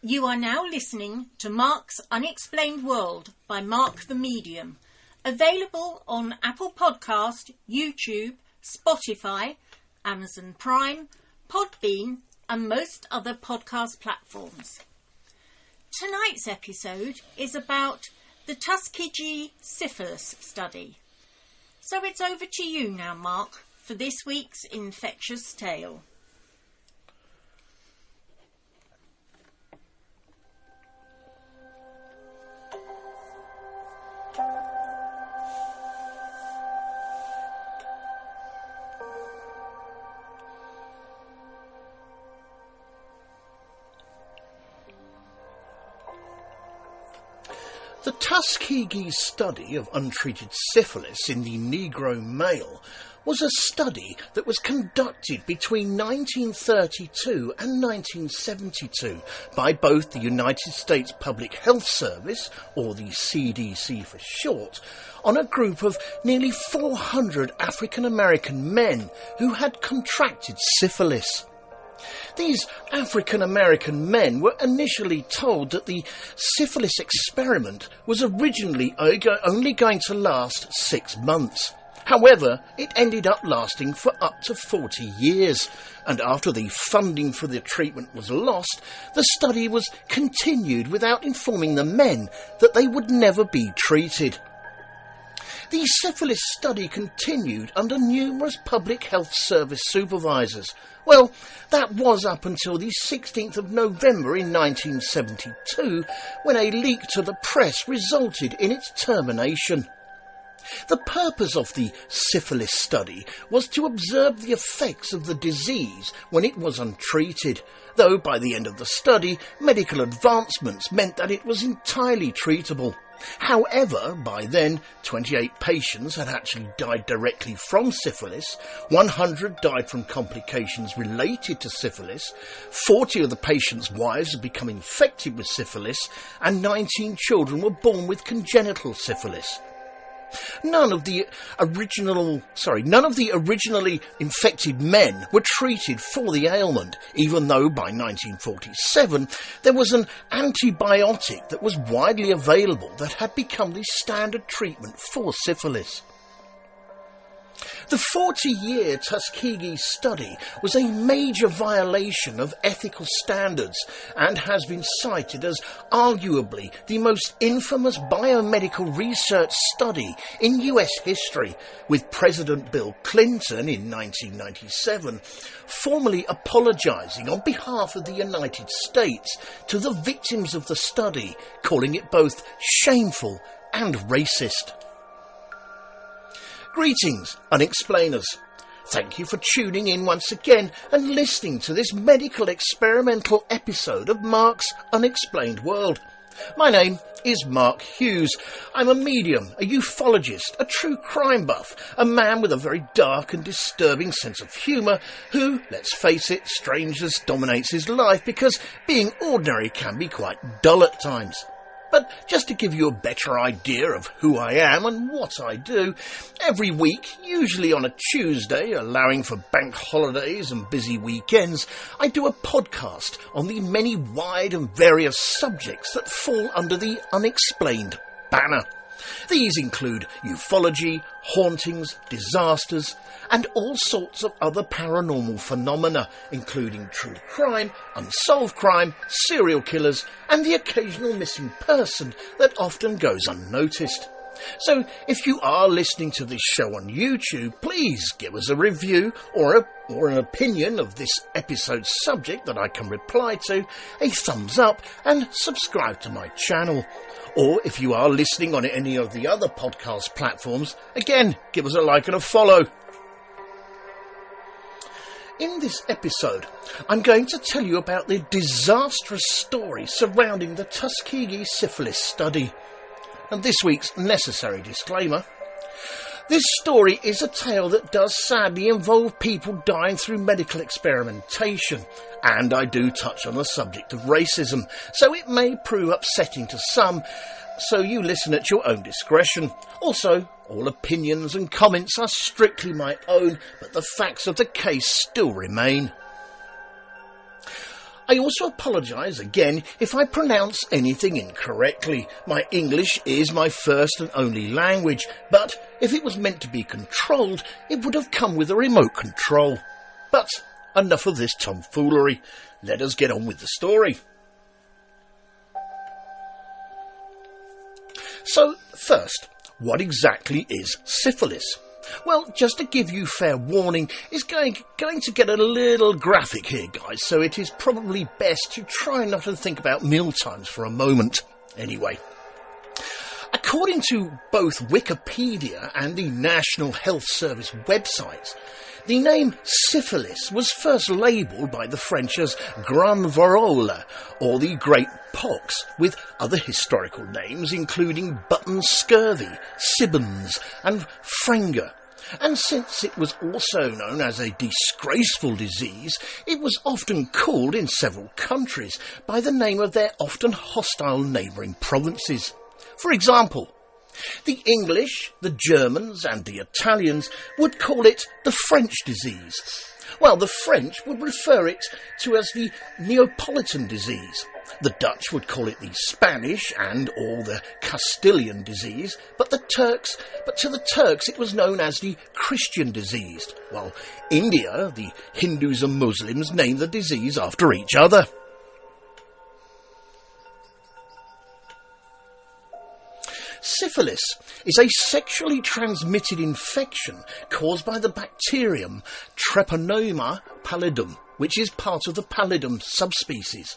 You are now listening to Mark's Unexplained World by Mark the Medium, available on Apple Podcast, YouTube, Spotify, Amazon Prime, Podbean and most other podcast platforms. Tonight's episode is about the Tuskegee Syphilis study. So it's over to you now, Mark, for this week's infectious tale. The Tuskegee study of untreated syphilis in the Negro Male was a study that was conducted between 1932 and 1972 by both the United States Public Health Service, or the CDC for short, on a group of nearly 400 African American men who had contracted syphilis. These African-American men were initially told that the syphilis experiment was originally only going to last 6 months. However, it ended up lasting for up to 40 years, and after the funding for the treatment was lost, the study was continued without informing the men that they would never be treated. The syphilis study continued under numerous public health service supervisors. Well, that was up until the 16th of November in 1972, when a leak to the press resulted in its termination. The purpose of the syphilis study was to observe the effects of the disease when it was untreated, though by the end of the study, medical advancements meant that it was entirely treatable. However, by then, 28 patients had actually died directly from syphilis, 100 died from complications related to syphilis, 40 of the patients' wives had become infected with syphilis, and 19 children were born with congenital syphilis. None of the originally infected men were treated for the ailment, even though by 1947 there was an antibiotic that was widely available that had become the standard treatment for syphilis. The 40-year Tuskegee study was a major violation of ethical standards and has been cited as arguably the most infamous biomedical research study in US history, with President Bill Clinton in 1997 formally apologising on behalf of the United States to the victims of the study, calling it both shameful and racist. Greetings, Unexplainers. Thank you for tuning in once again and listening to this medical experimental episode of Mark's Unexplained World. My name is Mark Hughes. I'm a medium, a ufologist, a true crime buff, a man with a very dark and disturbing sense of humour who, let's face it, strangeness dominates his life because being ordinary can be quite dull at times. But just to give you a better idea of who I am and what I do, every week, usually on a Tuesday, allowing for bank holidays and busy weekends, I do a podcast on the many wide and various subjects that fall under the Unexplained banner. These include ufology, hauntings, disasters, and all sorts of other paranormal phenomena, including true crime, unsolved crime, serial killers, and the occasional missing person that often goes unnoticed. So, if you are listening to this show on YouTube, please give us a review or an opinion of this episode's subject that I can reply to, a thumbs up, and subscribe to my channel. Or if you are listening on any of the other podcast platforms, again, give us a like and a follow. In this episode, I'm going to tell you about the disastrous story surrounding the Tuskegee Syphilis study. And this week's necessary disclaimer. This story is a tale that does sadly involve people dying through medical experimentation, and I do touch on the subject of racism, so it may prove upsetting to some, so you listen at your own discretion. Also, all opinions and comments are strictly my own, but the facts of the case still remain. I also apologise again if I pronounce anything incorrectly. My English is my first and only language, but if it was meant to be controlled, it would have come with a remote control. But enough of this tomfoolery. Let us get on with the story. So, first, what exactly is syphilis? Well, just to give you fair warning, it's going to get a little graphic here, guys, so it is probably best to try not to think about mealtimes for a moment. Anyway, according to both Wikipedia and the National Health Service websites, the name syphilis was first labelled by the French as Grande Variola, or the Great Pox, with other historical names including button scurvy, sibbons and Frenger. And since it was also known as a disgraceful disease, it was often called in several countries by the name of their often hostile neighbouring provinces. For example, the English, the Germans and the Italians would call it the French disease, while the French would refer it to as the Neapolitan disease. The Dutch would call it the Spanish and or the Castilian disease, but to the Turks it was known as the Christian disease, while India, the Hindus and Muslims named the disease after each other. Syphilis is a sexually transmitted infection caused by the bacterium Treponema pallidum, which is part of the pallidum subspecies.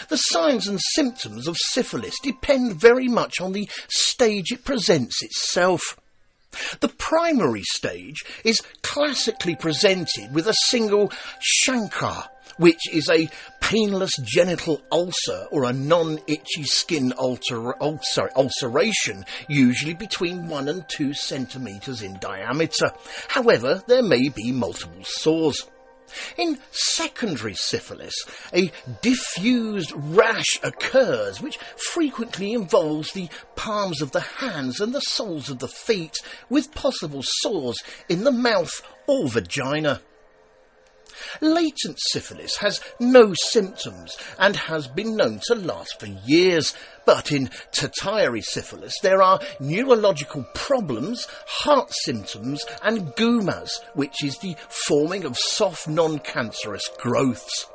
The signs and symptoms of syphilis depend very much on the stage it presents itself. The primary stage is classically presented with a single chancre, which is a painless genital ulcer or a non-itchy skin ulceration, usually between 1 and 2 centimetres in diameter. However, there may be multiple sores. In secondary syphilis, a diffused rash occurs which frequently involves the palms of the hands and the soles of the feet, with possible sores in the mouth or vagina. Latent syphilis has no symptoms and has been known to last for years, but in tertiary syphilis there are neurological problems, heart symptoms and gumas, which is the forming of soft non-cancerous growths.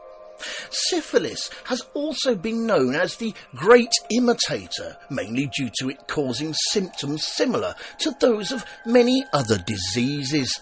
Syphilis has also been known as the great imitator, mainly due to it causing symptoms similar to those of many other diseases.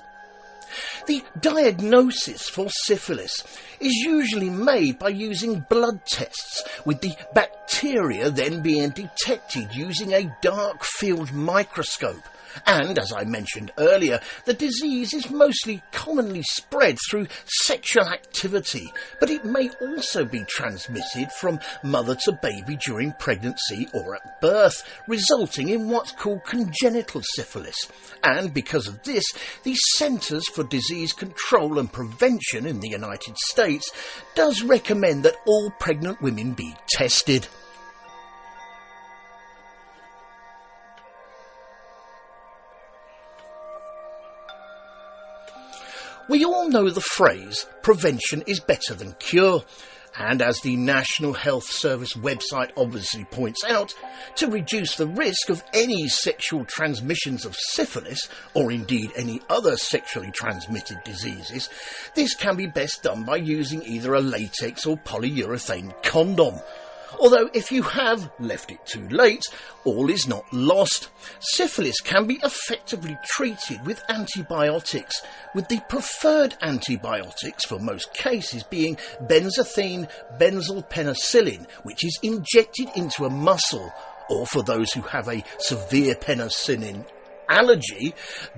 The diagnosis for syphilis is usually made by using blood tests, with the bacteria then being detected using a dark field microscope. And, as I mentioned earlier, the disease is mostly commonly spread through sexual activity, but it may also be transmitted from mother to baby during pregnancy or at birth, resulting in what's called congenital syphilis. And because of this, the Centers for Disease Control and Prevention in the United States does recommend that all pregnant women be tested. We all know the phrase, prevention is better than cure, and as the National Health Service website obviously points out, to reduce the risk of any sexual transmissions of syphilis, or indeed any other sexually transmitted diseases, this can be best done by using either a latex or polyurethane condom. Although if you have left it too late, all is not lost. Syphilis can be effectively treated with antibiotics, with the preferred antibiotics for most cases being benzathine benzyl penicillin, which is injected into a muscle, or for those who have a severe penicillin allergy,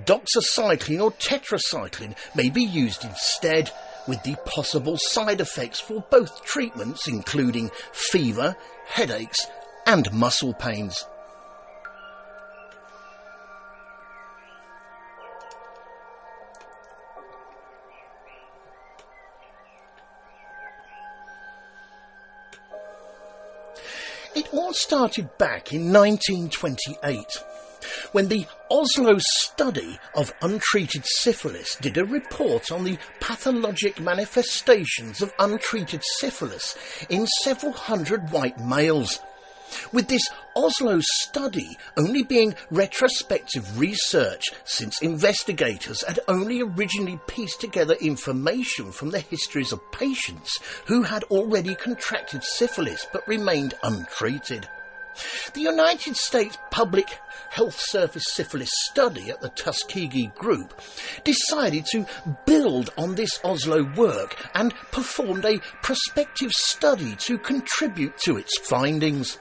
doxycycline or tetracycline may be used instead, with the possible side effects for both treatments including fever, headaches and muscle pains. It all started back in 1928, when the Oslo study of untreated syphilis did a report on the pathologic manifestations of untreated syphilis in several hundred white males. With this Oslo study only being retrospective research, since investigators had only originally pieced together information from the histories of patients who had already contracted syphilis but remained untreated. The United States Public Health Service syphilis study at the Tuskegee group decided to build on this Oslo work and performed a prospective study to contribute to its findings.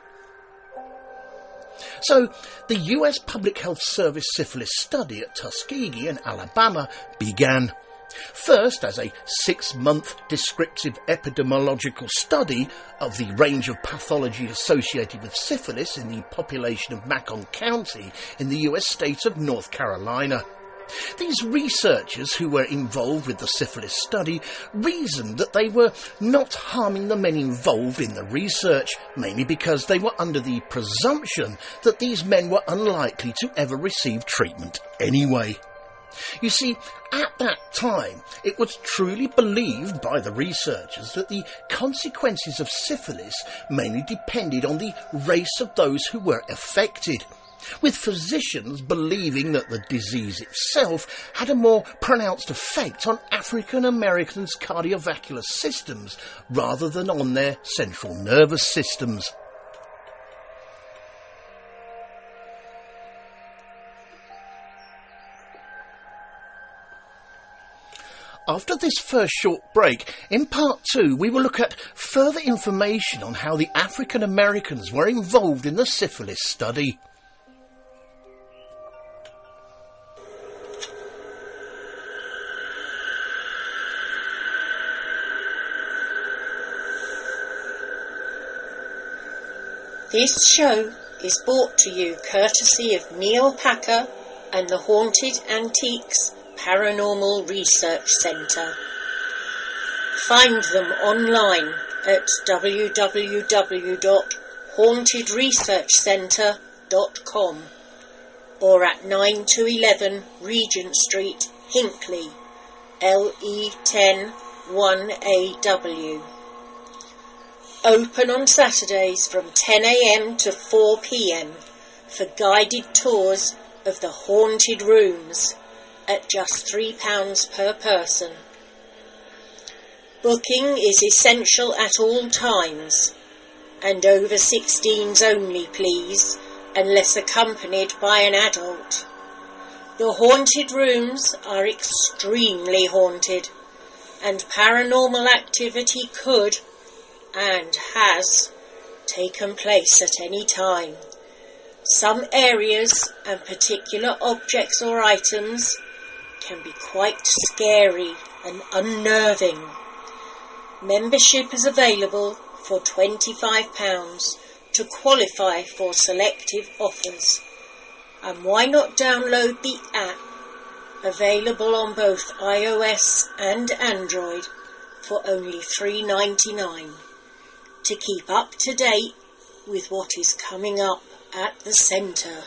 So, the US Public Health Service syphilis study at Tuskegee in Alabama began. First as a 6-month descriptive epidemiological study of the range of pathology associated with syphilis in the population of Macon County in the US state of North Carolina. These researchers who were involved with the syphilis study reasoned that they were not harming the men involved in the research, mainly because they were under the presumption that these men were unlikely to ever receive treatment anyway. You see, at that time, it was truly believed by the researchers that the consequences of syphilis mainly depended on the race of those who were affected, with physicians believing that the disease itself had a more pronounced effect on African Americans' cardiovascular systems rather than on their central nervous systems. After this first short break, in part 2 we will look at further information on how the African Americans were involved in the syphilis study. This show is brought to you courtesy of Neil Packer and the Haunted Antiques Paranormal Research Centre. Find them online at www.hauntedresearchcentre.com or at 9 to 11 Regent Street, Hinckley, LE10 1AW. Open on Saturdays from 10 a.m. to 4 p.m. for guided tours of the haunted rooms at just £3 per person. Booking is essential at all times, and over 16s only please, unless accompanied by an adult. The haunted rooms are extremely haunted, and paranormal activity could and has taken place at any time. Some areas and particular objects or items can be quite scary and unnerving. Membership is available for £25 to qualify for selective offers. And why not download the app, available on both iOS and Android, for only $3.99, to keep up to date with what is coming up at the centre.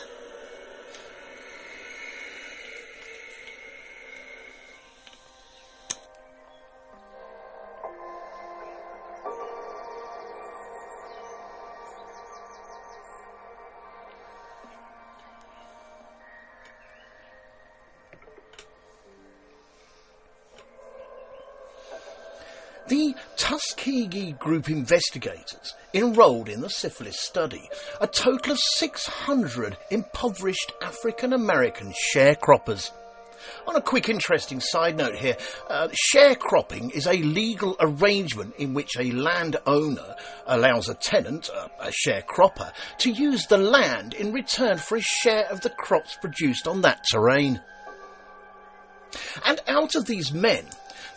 The Tuskegee group investigators enrolled in the syphilis study a total of 600 impoverished African American sharecroppers. On a quick interesting side note here, sharecropping is a legal arrangement in which a landowner allows a tenant, a sharecropper, to use the land in return for a share of the crops produced on that terrain. And out of these men,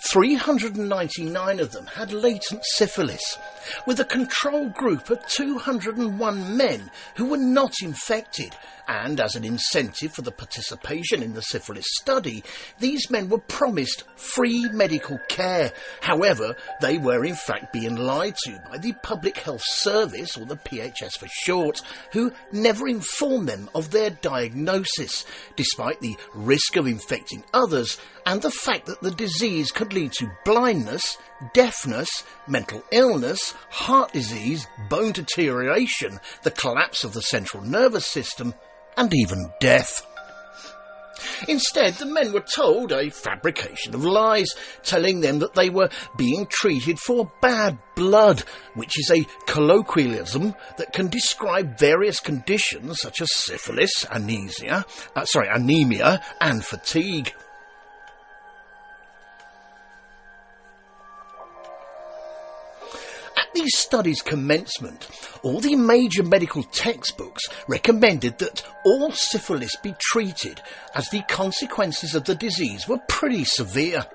399 of them had latent syphilis, with a control group of 201 men who were not infected, and as an incentive for the participation in the syphilis study, these men were promised free medical care. However, they were in fact being lied to by the Public Health Service, or the PHS for short, who never informed them of their diagnosis, despite the risk of infecting others and the fact that the disease could lead to blindness, deafness, mental illness, heart disease, bone deterioration, the collapse of the central nervous system, and even death. Instead, the men were told a fabrication of lies, telling them that they were being treated for bad blood, which is a colloquialism that can describe various conditions such as syphilis, anemia, and fatigue. At the study's commencement, all the major medical textbooks recommended that all syphilis be treated, as the consequences of the disease were pretty severe.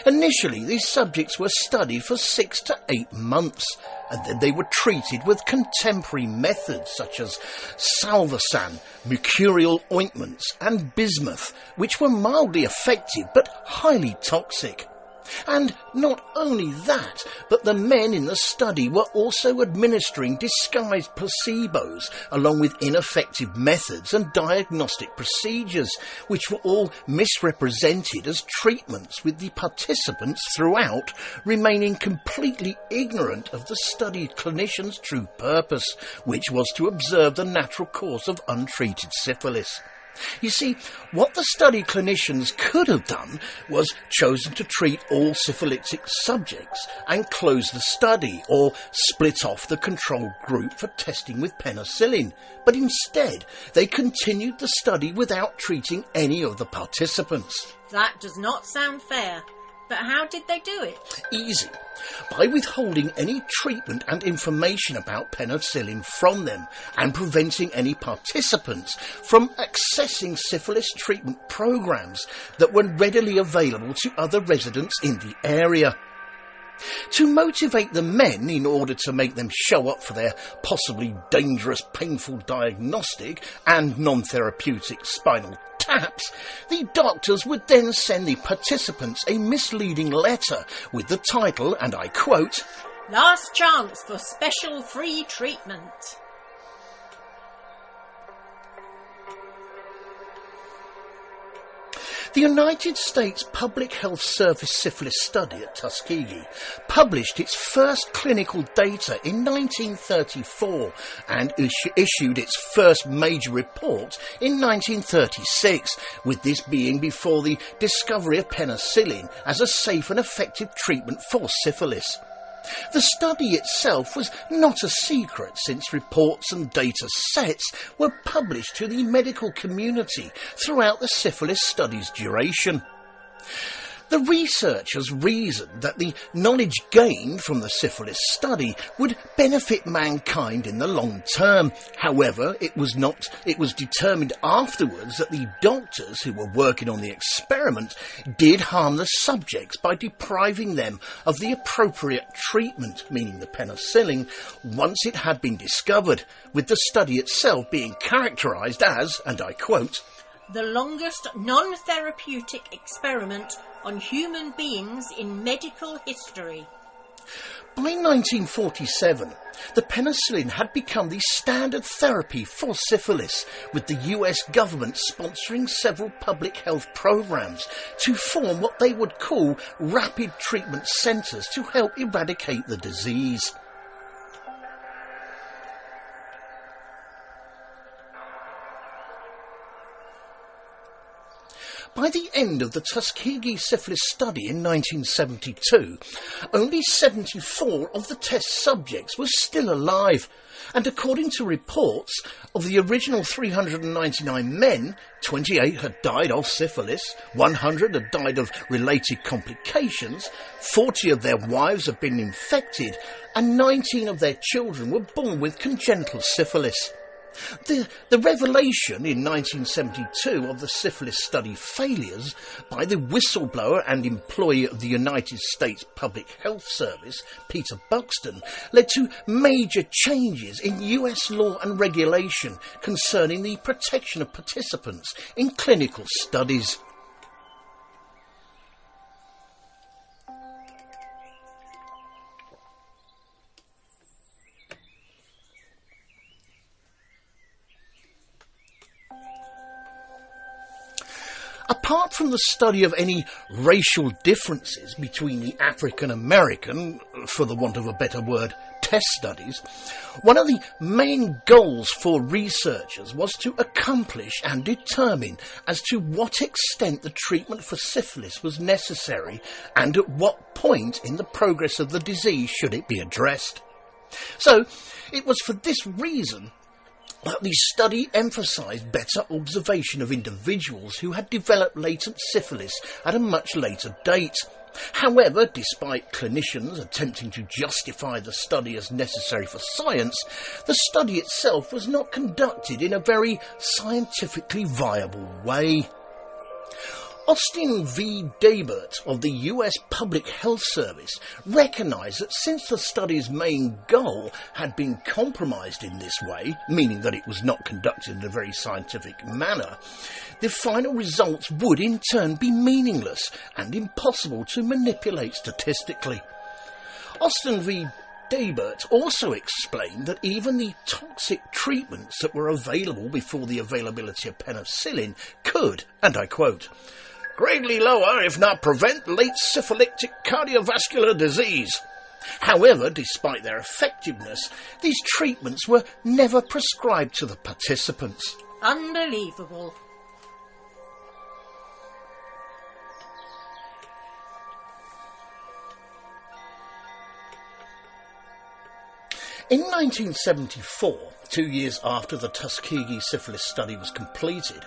Initially, these subjects were studied for 6 to 8 months, and then they were treated with contemporary methods such as salvarsan, mercurial ointments, and bismuth, which were mildly effective but highly toxic. And not only that, but the men in the study were also administering disguised placebos, along with ineffective methods and diagnostic procedures, which were all misrepresented as treatments, with the participants throughout remaining completely ignorant of the studied clinicians' true purpose, which was to observe the natural course of untreated syphilis. You see, what the study clinicians could have done was chosen to treat all syphilitic subjects and close the study, or split off the control group for testing with penicillin, but instead they continued the study without treating any of the participants. That does not sound fair. But how did they do it? Easy. By withholding any treatment and information about penicillin from them, and preventing any participants from accessing syphilis treatment programs that were readily available to other residents in the area. To motivate the men in order to make them show up for their possibly dangerous, painful diagnostic and non-therapeutic spinal taps, the doctors would then send the participants a misleading letter with the title, and I quote, "Last chance for special free treatment." The United States Public Health Service syphilis study at Tuskegee published its first clinical data in 1934 and issued its first major report in 1936, with this being before the discovery of penicillin as a safe and effective treatment for syphilis. The study itself was not a secret, since reports and data sets were published to the medical community throughout the syphilis study's duration. The researchers reasoned that the knowledge gained from the syphilis study would benefit mankind in the long term. However, it was determined afterwards that the doctors who were working on the experiment did harm the subjects by depriving them of the appropriate treatment, meaning the penicillin, once it had been discovered, with the study itself being characterised as, and I quote, "the longest non-therapeutic experiment on human beings in medical history." By 1947, the penicillin had become the standard therapy for syphilis, with the US government sponsoring several public health programs to form what they would call rapid treatment centres to help eradicate the disease. By the end of the Tuskegee Syphilis study in 1972, only 74 of the test subjects were still alive, and according to reports, of the original 399 men, 28 had died of syphilis, 100 had died of related complications, 40 of their wives had been infected, and 19 of their children were born with congenital syphilis. The revelation in 1972 of the syphilis study failures by the whistleblower and employee of the United States Public Health Service, Peter Buxton, led to major changes in US law and regulation concerning the protection of participants in clinical studies. Apart from the study of any racial differences between the African American, for the want of a better word, test studies, one of the main goals for researchers was to accomplish and determine as to what extent the treatment for syphilis was necessary and at what point in the progress of the disease should it be addressed. So, it was for this reason that the study emphasised better observation of individuals who had developed latent syphilis at a much later date. However, despite clinicians attempting to justify the study as necessary for science, the study itself was not conducted in a very scientifically viable way. Austin V. Dabert of the US Public Health Service recognised that since the study's main goal had been compromised in this way, meaning that it was not conducted in a very scientific manner, the final results would in turn be meaningless and impossible to manipulate statistically. Austin V. Dabert also explained that even the toxic treatments that were available before the availability of penicillin could, and I quote, greatly lower, if not prevent, late syphilitic cardiovascular disease. However, despite their effectiveness, these treatments were never prescribed to the participants. Unbelievable. In 1974, 2 years after the Tuskegee Syphilis study was completed,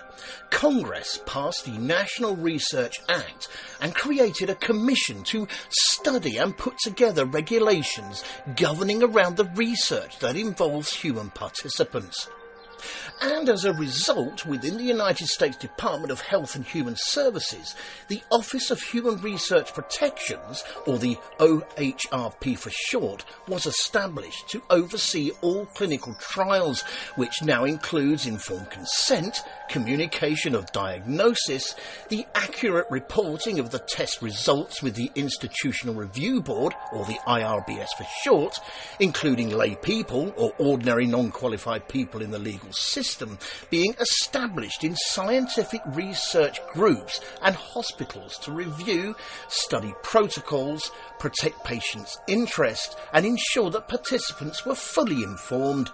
Congress passed the National Research Act and created a commission to study and put together regulations governing around the research that involves human participants. And as a result, within the United States Department of Health and Human Services, the Office of Human Research Protections, or the OHRP for short, was established to oversee all clinical trials, which now includes informed consent, communication of diagnosis, the accurate reporting of the test results with the Institutional Review Board, or the IRBS for short, including lay people or ordinary non-qualified people in the legal system, being established in scientific research groups and hospitals to review, study protocols, protect patients' interest, and ensure that participants were fully informed.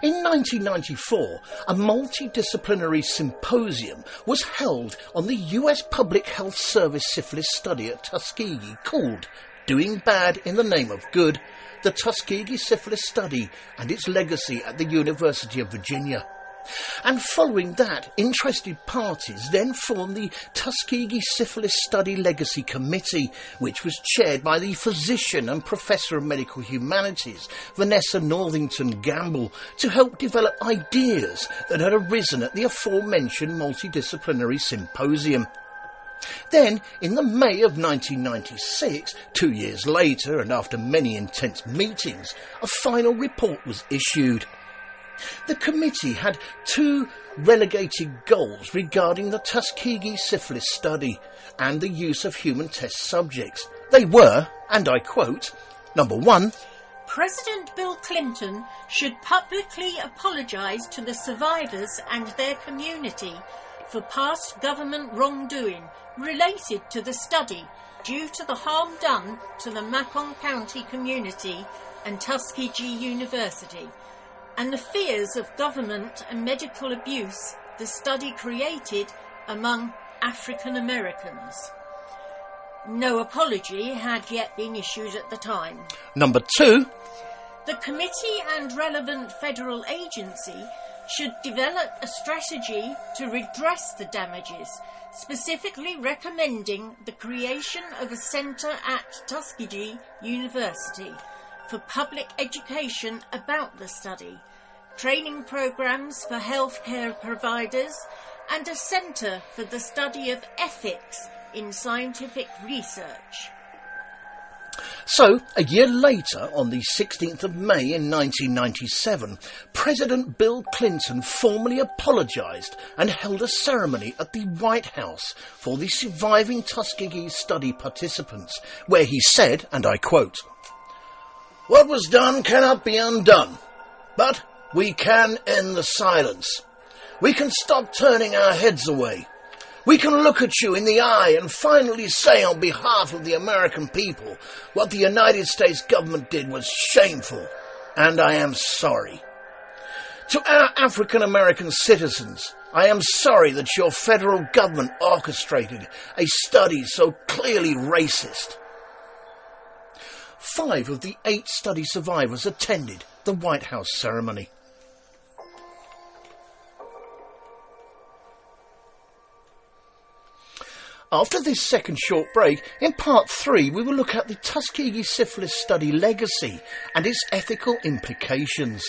In 1994, a multidisciplinary symposium was held on the US Public Health Service syphilis study at Tuskegee called Doing Bad in the Name of Good, the Tuskegee Syphilis Study and its Legacy at the University of Virginia. And following that, interested parties then formed the Tuskegee Syphilis Study Legacy Committee, which was chaired by the physician and Professor of Medical Humanities, Vanessa Northington Gamble, to help develop ideas that had arisen at the aforementioned multidisciplinary symposium. Then, in the May of 1996, 2 years later and after many intense meetings, a final report was issued. The committee had two relegated goals regarding the Tuskegee Syphilis study and the use of human test subjects. They were, and I quote, number 1, President Bill Clinton should publicly apologise to the survivors and their community for past government wrongdoing related to the study due to the harm done to the Macon County community and Tuskegee University, and the fears of government and medical abuse the study created among African Americans. No apology had yet been issued at the time. Number 2, the committee and relevant federal agency should develop a strategy to redress the damages, specifically recommending the creation of a centre at Tuskegee University for public education about the study, training programmes for healthcare providers, and a centre for the study of ethics in scientific research. So, a year later, on the 16th of May in 1997, President Bill Clinton formally apologised and held a ceremony at the White House for the surviving Tuskegee study participants, where he said, and I quote, "What was done cannot be undone, but we can end the silence. We can stop turning our heads away. We can look at you in the eye and finally say on behalf of the American people, what the United States government did was shameful, and I am sorry. To our African American citizens, I am sorry that your federal government orchestrated a study so clearly racist." 5 of the 8 study survivors attended the White House ceremony. After this second short break, in part 3 we will look at the Tuskegee Syphilis study legacy and its ethical implications.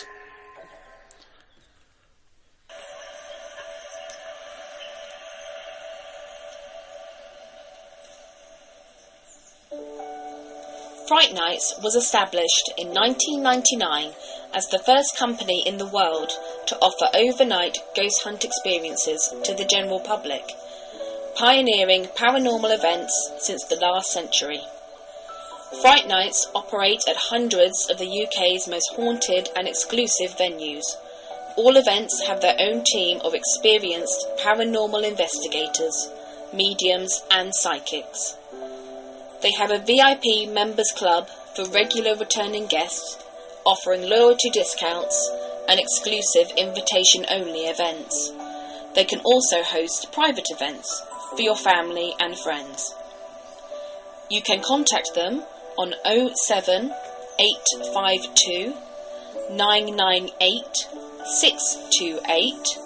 Fright Nights was established in 1999 as the first company in the world to offer overnight ghost hunt experiences to the general public, pioneering paranormal events since the last century. Fright Nights operate at hundreds of the UK's most haunted and exclusive venues. All events have their own team of experienced paranormal investigators, mediums and psychics. They have a VIP members club for regular returning guests, offering loyalty discounts and exclusive invitation-only events. They can also host private events for your family and friends. You can contact them on 07 852 998 628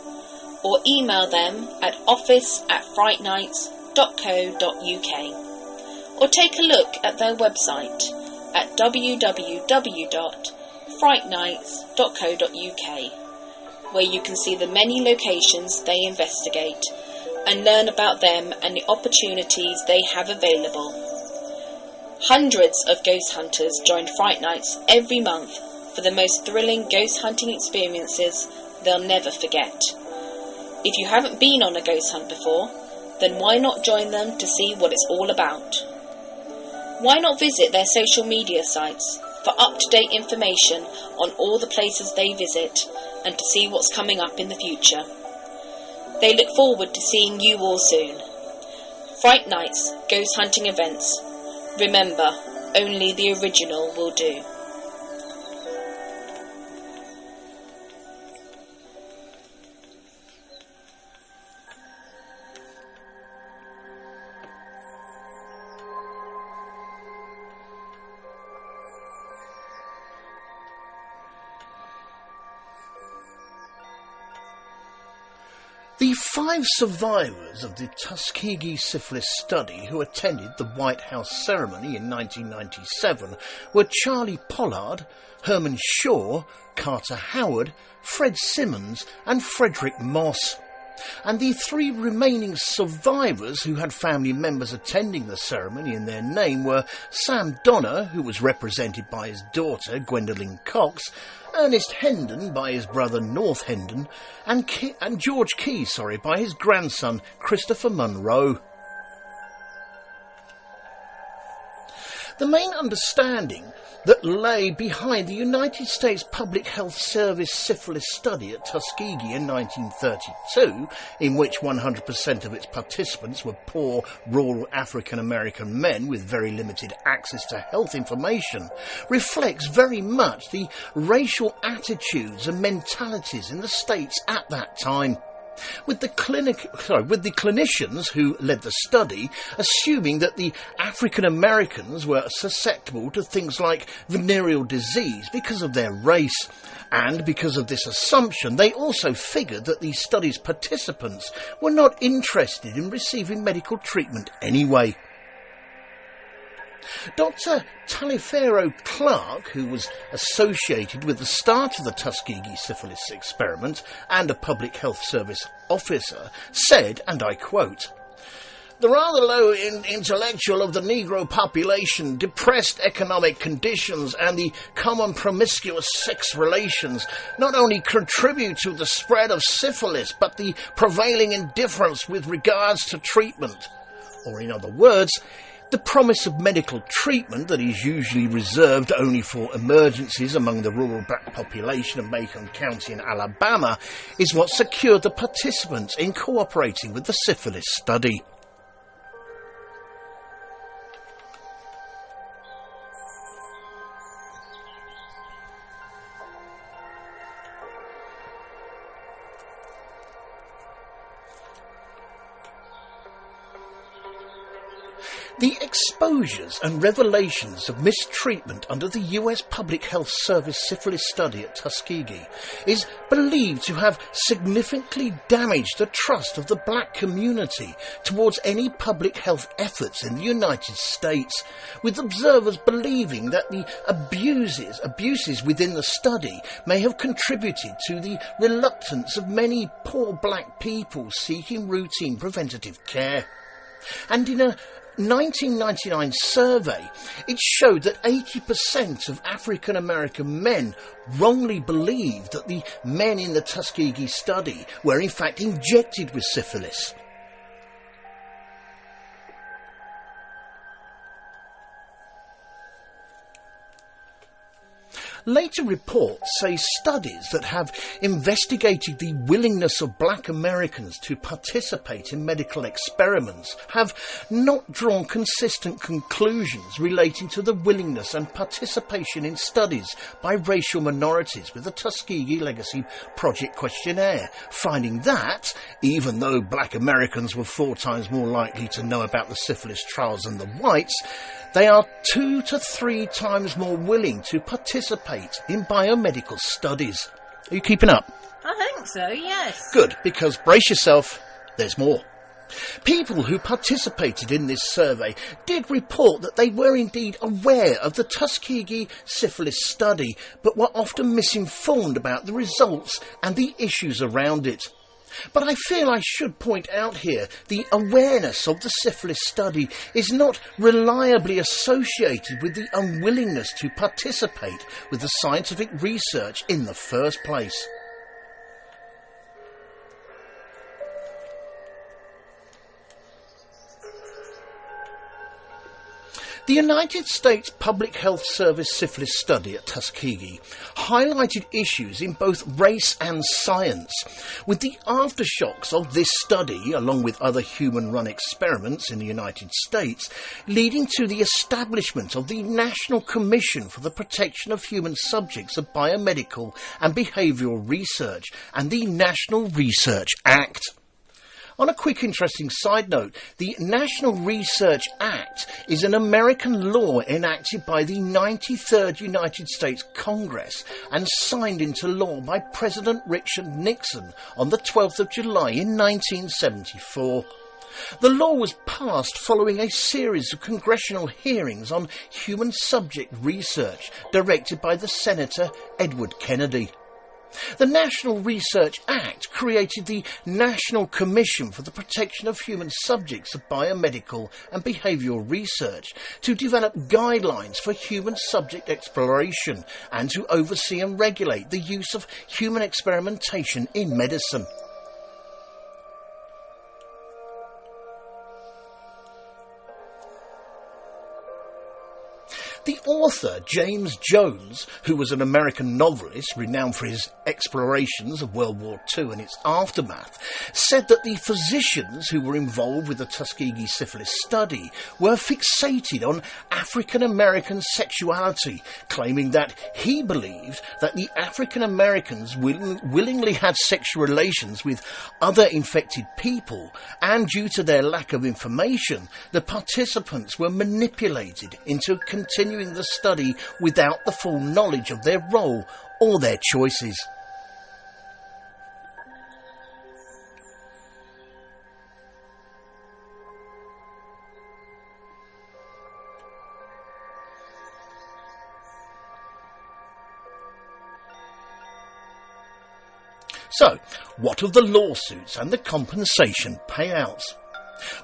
or email them at office@frightnights.co.uk, or take a look at their website at www.frightnights.co.uk, where you can see the many locations they investigate and learn about them and the opportunities they have available. Hundreds of ghost hunters join Fright Nights every month for the most thrilling ghost hunting experiences they'll never forget. If you haven't been on a ghost hunt before, then why not join them to see what it's all about? Why not visit their social media sites for up-to-date information on all the places they visit and to see what's coming up in the future? They look forward to seeing you all soon. Fright Nights Ghost Hunting Events. Remember, only the original will do. The 5 survivors of the Tuskegee Syphilis study who attended the White House ceremony in 1997 were Charlie Pollard, Herman Shaw, Carter Howard, Fred Simmons and Frederick Moss. And the 3 remaining survivors who had family members attending the ceremony in their name were Sam Donner, who was represented by his daughter Gwendolyn Cox, Ernest Hendon by his brother North Hendon, and George Key, by his grandson Christopher Munro. The main understanding that lay behind the United States Public Health Service syphilis study at Tuskegee in 1932, in which 100% of its participants were poor, rural African-American men with very limited access to health information, reflects very much the racial attitudes and mentalities in the States at that time. with the clinicians who led the study assuming that the African Americans were susceptible to things like venereal disease because of their race. And because of this assumption, they also figured that the study's participants were not interested in receiving medical treatment anyway. Dr. Taliaferro Clark, who was associated with the start of the Tuskegee Syphilis experiment and a public health service officer, said, and I quote, "The rather low intellectual of the Negro population, depressed economic conditions and the common promiscuous sex relations not only contribute to the spread of syphilis, but the prevailing indifference with regards to treatment." Or in other words, the promise of medical treatment that is usually reserved only for emergencies among the rural black population of Macon County in Alabama is what secured the participants in cooperating with the syphilis study. The exposures and revelations of mistreatment under the US Public Health Service syphilis study at Tuskegee is believed to have significantly damaged the trust of the black community towards any public health efforts in the United States, with observers believing that the abuses within the study may have contributed to the reluctance of many poor black people seeking routine preventative care. And in a 1999 survey, it showed that 80% of African American men wrongly believed that the men in the Tuskegee study were in fact injected with syphilis. Later reports say studies that have investigated the willingness of black Americans to participate in medical experiments have not drawn consistent conclusions relating to the willingness and participation in studies by racial minorities with the Tuskegee Legacy Project questionnaire, finding that, even though black Americans were 4 times more likely to know about the syphilis trials than the whites, they are 2 to 3 times more willing to participate in biomedical studies. Are you keeping up? I think so, yes. Good, because brace yourself, there's more. People who participated in this survey did report that they were indeed aware of the Tuskegee syphilis study, but were often misinformed about the results and the issues around it. But I feel I should point out here the awareness of the syphilis study is not reliably associated with the unwillingness to participate with the scientific research in the first place. The United States Public Health Service syphilis study at Tuskegee highlighted issues in both race and science, with the aftershocks of this study, along with other human-run experiments in the United States, leading to the establishment of the National Commission for the Protection of Human Subjects of Biomedical and Behavioural Research and the National Research Act. On a quick interesting side note, the National Research Act is an American law enacted by the 93rd United States Congress and signed into law by President Richard Nixon on the 12th of July in 1974. The law was passed following a series of congressional hearings on human subject research directed by the Senator Edward Kennedy. The National Research Act created the National Commission for the Protection of Human Subjects of Biomedical and Behavioural Research to develop guidelines for human subject exploration and to oversee and regulate the use of human experimentation in medicine. The author, James Jones, who was an American novelist renowned for his explorations of World War II and its aftermath, said that the physicians who were involved with the Tuskegee Syphilis study were fixated on African American sexuality, claiming that he believed that the African Americans willingly had sexual relations with other infected people, and due to their lack of information, the participants were manipulated into continuing the study without the full knowledge of their role or their choices. So, what of the lawsuits and the compensation payouts?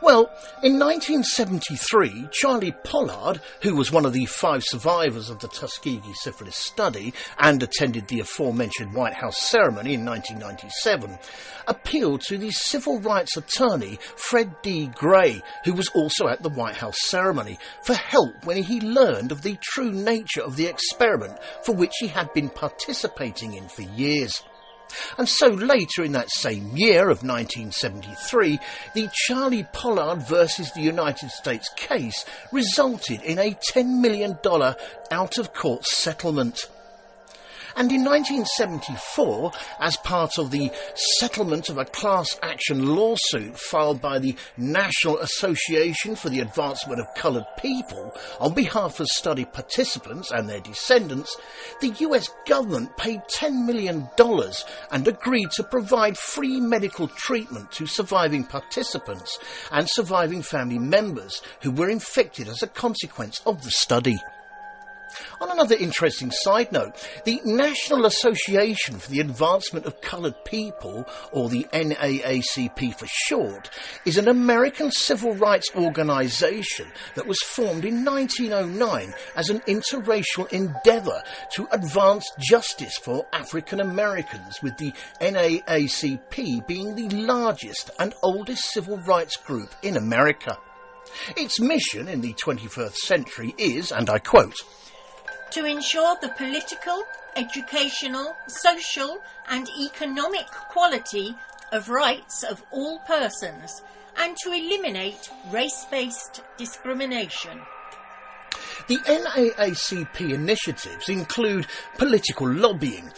Well, in 1973, Charlie Pollard, who was one of the 5 survivors of the Tuskegee Syphilis study and attended the aforementioned White House ceremony in 1997, appealed to the civil rights attorney Fred D. Gray, who was also at the White House ceremony, for help when he learned of the true nature of the experiment for which he had been participating in for years. And so later in that same year of 1973, the Charlie Pollard versus the United States case resulted in a $10 million out-of-court settlement. And in 1974, as part of the settlement of a class action lawsuit filed by the National Association for the Advancement of Coloured People on behalf of study participants and their descendants, the US government paid $10 million and agreed to provide free medical treatment to surviving participants and surviving family members who were infected as a consequence of the study. On another interesting side note, the National Association for the Advancement of Coloured People, or the NAACP for short, is an American civil rights organisation that was formed in 1909 as an interracial endeavour to advance justice for African Americans, with the NAACP being the largest and oldest civil rights group in America. Its mission in the 21st century is, and I quote, to ensure the political, educational, social and economic quality of rights of all persons, and to eliminate race-based discrimination. The NAACP initiatives include political lobbying,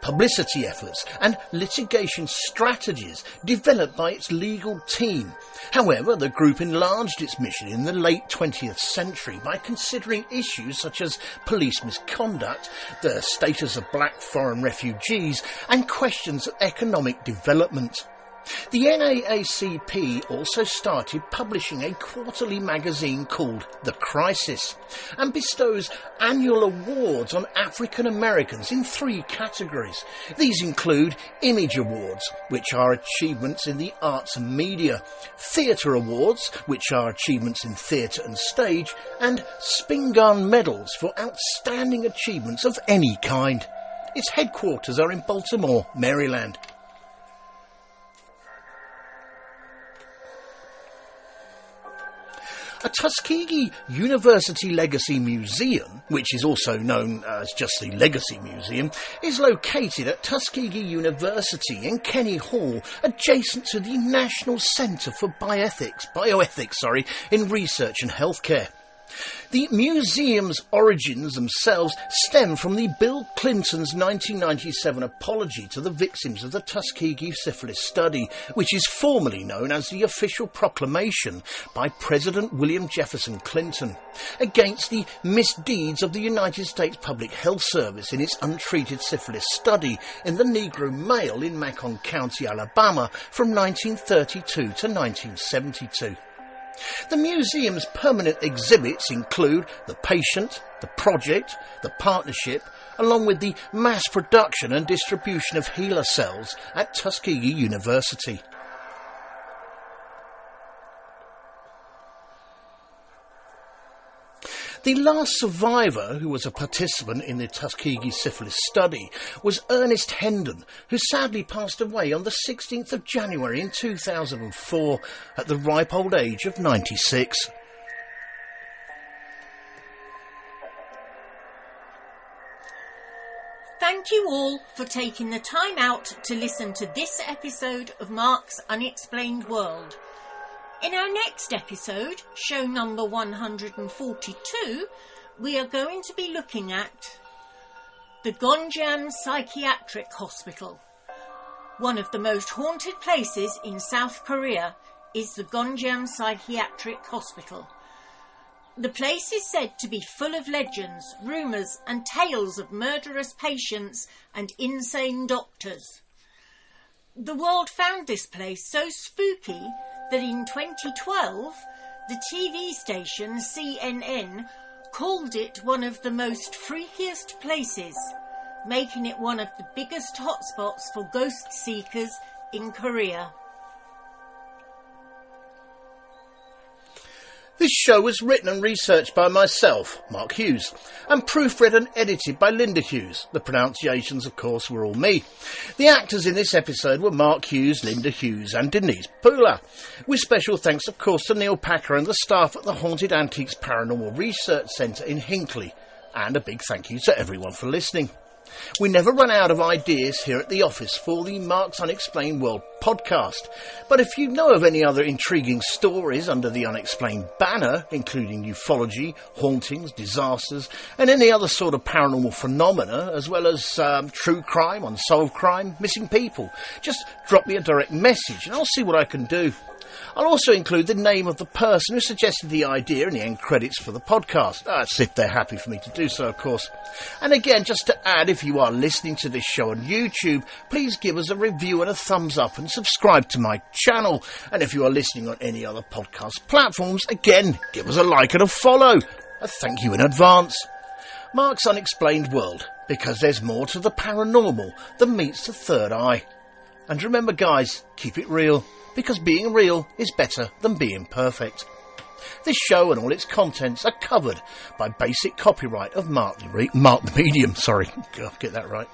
publicity efforts and litigation strategies developed by its legal team. However, the group enlarged its mission in the late 20th century by considering issues such as police misconduct, the status of black foreign refugees and questions of economic development. The NAACP also started publishing a quarterly magazine called The Crisis and bestows annual awards on African Americans in 3 categories. These include Image Awards, which are achievements in the arts and media, Theatre Awards, which are achievements in theatre and stage, and Spingarn Medals for outstanding achievements of any kind. Its headquarters are in Baltimore, Maryland. A Tuskegee University Legacy Museum, which is also known as just the Legacy Museum, is located at Tuskegee University in Kenny Hall, adjacent to the National Centre for Bioethics in Research and Healthcare. The museum's origins themselves stem from the Bill Clinton's 1997 apology to the victims of the Tuskegee Syphilis study, which is formally known as the official proclamation by President William Jefferson Clinton against the misdeeds of the United States Public Health Service in its untreated syphilis study in the Negro Male in Macon County, Alabama from 1932 to 1972. The museum's permanent exhibits include the patient, the project, the partnership, along with the mass production and distribution of HeLa cells at Tuskegee University. The last survivor who was a participant in the Tuskegee Syphilis study was Ernest Hendon, who sadly passed away on the 16th of January in 2004 at the ripe old age of 96. Thank you all for taking the time out to listen to this episode of Mark's Unexplained World. In our next episode, show number 142, we are going to be looking at the Gonjiam Psychiatric Hospital. One of the most haunted places in South Korea is the Gonjiam Psychiatric Hospital. The place is said to be full of legends, rumours and tales of murderous patients and insane doctors. The world found this place so spooky that in 2012, the TV station CNN called it one of the most freakiest places, making it one of the biggest hotspots for ghost seekers in Korea. This show was written and researched by myself, Mark Hughes, and proofread and edited by Linda Hughes. The pronunciations, of course, were all me. The actors in this episode were Mark Hughes, Linda Hughes and Denise Poolar, with special thanks, of course, to Neil Packer and the staff at the Haunted Antiques Paranormal Research Centre in Hinckley, and a big thank you to everyone for listening. We never run out of ideas here at the office for the Mark's Unexplained World podcast, but if you know of any other intriguing stories under the Unexplained banner, including ufology, hauntings, disasters and any other sort of paranormal phenomena, as well as true crime, unsolved crime, missing people, just drop me a direct message and I'll see what I can do. I'll also include the name of the person who suggested the idea in the end credits for the podcast. That's if they're happy for me to do so, of course. And again, just to add, if you are listening to this show on YouTube, please give us a review and a thumbs up and subscribe to my channel. And if you are listening on any other podcast platforms, again, give us a like and a follow. A thank you in advance. Mark's Unexplained World, because there's more to the paranormal than meets the third eye. And remember, guys, keep it real, because being real is better than being perfect. This show and all its contents are covered by basic copyright of Mark the Medium. Sorry, I'll get that right.